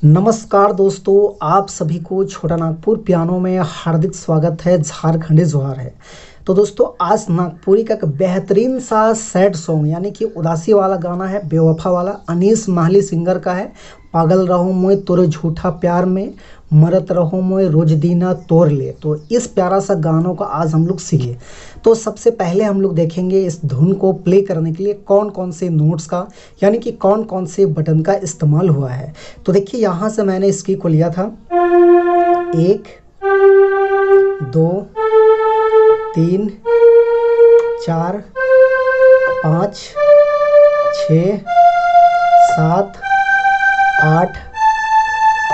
नमस्कार दोस्तों, आप सभी को छोटा नागपुर पियानो में हार्दिक स्वागत है। झारखंडी जोहार है। तो दोस्तों, आज नागपुरी का एक बेहतरीन सा सैड सॉन्ग यानी कि उदासी वाला गाना है, बेवफा वाला। अनीस माहली सिंगर का है। पागल रहूं मैं तोरे झूठा प्यार में, मरत रहूं मैं रोज दीना तोड़ ले। तो इस प्यारा सा गानों का आज हम लोग सीखे। तो सबसे पहले हम लोग देखेंगे इस धुन को प्ले करने के लिए कौन कौन से नोट्स का यानी कि कौन कौन से बटन का इस्तेमाल हुआ है। तो देखिए, यहाँ से मैंने इसकी को लिया था 1 2 3 4 5 6 7 8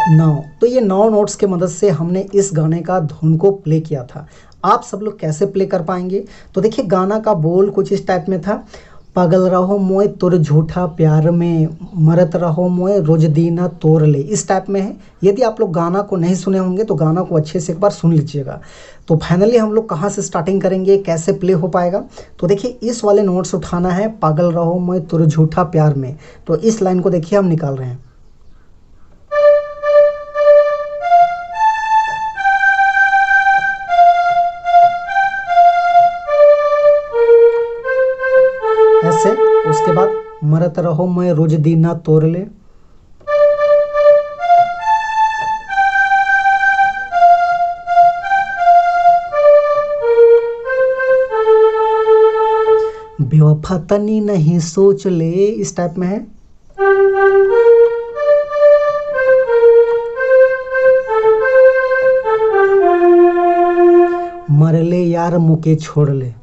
9। तो ये 9 नोट्स के मदद से हमने इस गाने का धुन को प्ले किया था। आप सब लोग कैसे प्ले कर पाएंगे? तो देखिए, गाना का बोल कुछ इस टाइप में था। पागल रहो मोए तोर झूठा प्यार में, मरत रहो मोए रोज दीना तोड़ ले, इस टाइप में है। यदि आप लोग गाना को नहीं सुने होंगे तो गाना को अच्छे से एक बार सुन लीजिएगा। तो फाइनली हम लोग कहाँ से स्टार्टिंग करेंगे, कैसे प्ले हो पाएगा? तो देखिए, इस वाले नोट्स उठाना है, पागल रहो मोए तोर झूठा प्यार में। तो इस लाइन को देखिए हम निकाल रहे हैं। ऐसे उसके बाद मरत रहो मैं रोज दीना तोड़ ले। बेवफा तनी नहीं सोच ले, इस टाइप में है। मर ले यार मुके छोड़ ले।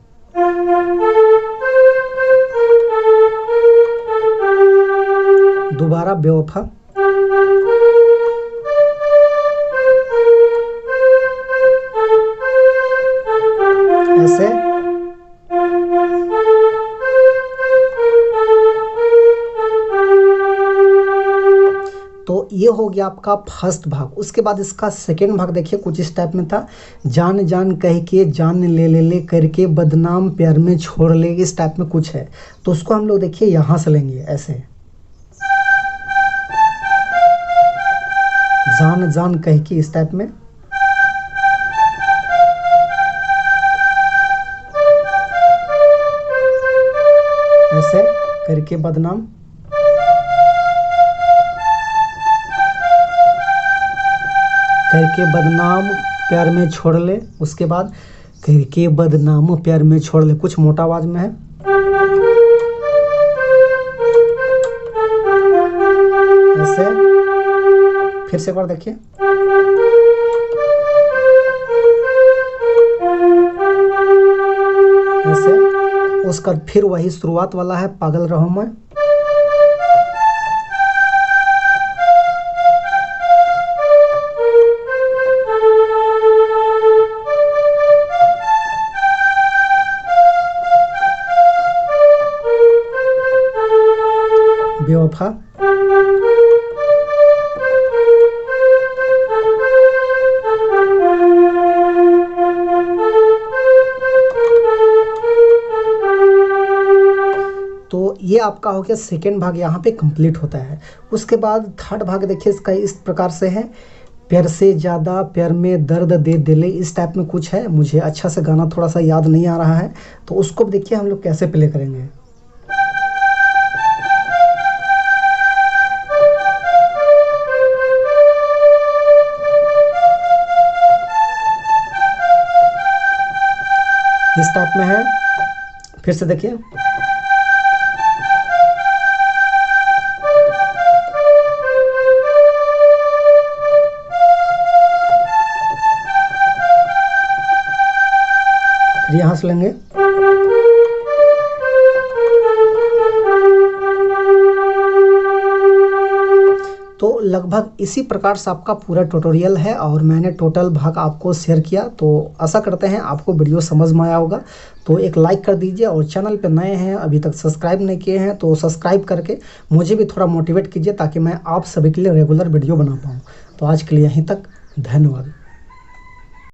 दोबारा बेवफा। ऐसे तो ये हो गया आपका फर्स्ट भाग। उसके बाद इसका सेकेंड भाग देखिए, कुछ इस टाइप में था। जान जान कह के जान ले ले ले करके बदनाम प्यार में छोड़ ले, इस टाइप में कुछ है। तो उसको हम लोग देखिए यहाँ से लेंगे, ऐसे जान जान कह के, इस टाइप में। ऐसे करके बदनाम, करके बदनाम प्यार में छोड़ ले। उसके बाद करके बदनाम प्यार में छोड़ ले, कुछ मोटा आवाज में है। ऐसे फिर से एक बार देखिए। ऐसे उसका फिर वही शुरुआत वाला है, पागल रहो मैं। बेवफा। तो ये आपका हो गया सेकेंड भाग, यहाँ पे कंप्लीट होता है। उसके बाद थर्ड भाग देखिए, इसका इस प्रकार से है। प्यार से ज़्यादा प्यार में दर्द दे दिले, इस टाइप में कुछ है। मुझे अच्छा से गाना थोड़ा सा याद नहीं आ रहा है, तो उसको देखिए हम लोग कैसे प्ले करेंगे। इस टाइप में है। फिर से देखिए। फिर यहाँ से लेंगे। तो लगभग इसी प्रकार से आपका पूरा ट्यूटोरियल है और मैंने टोटल भाग आपको शेयर किया। तो आशा करते हैं आपको वीडियो समझ में आया होगा। तो एक लाइक कर दीजिए और चैनल पे नए हैं, अभी तक सब्सक्राइब नहीं किए हैं तो सब्सक्राइब करके मुझे भी थोड़ा मोटिवेट कीजिए ताकि मैं आप सभी के लिए रेगुलर वीडियो बना पाऊँ। तो आज के लिए यहीं तक, धन्यवाद।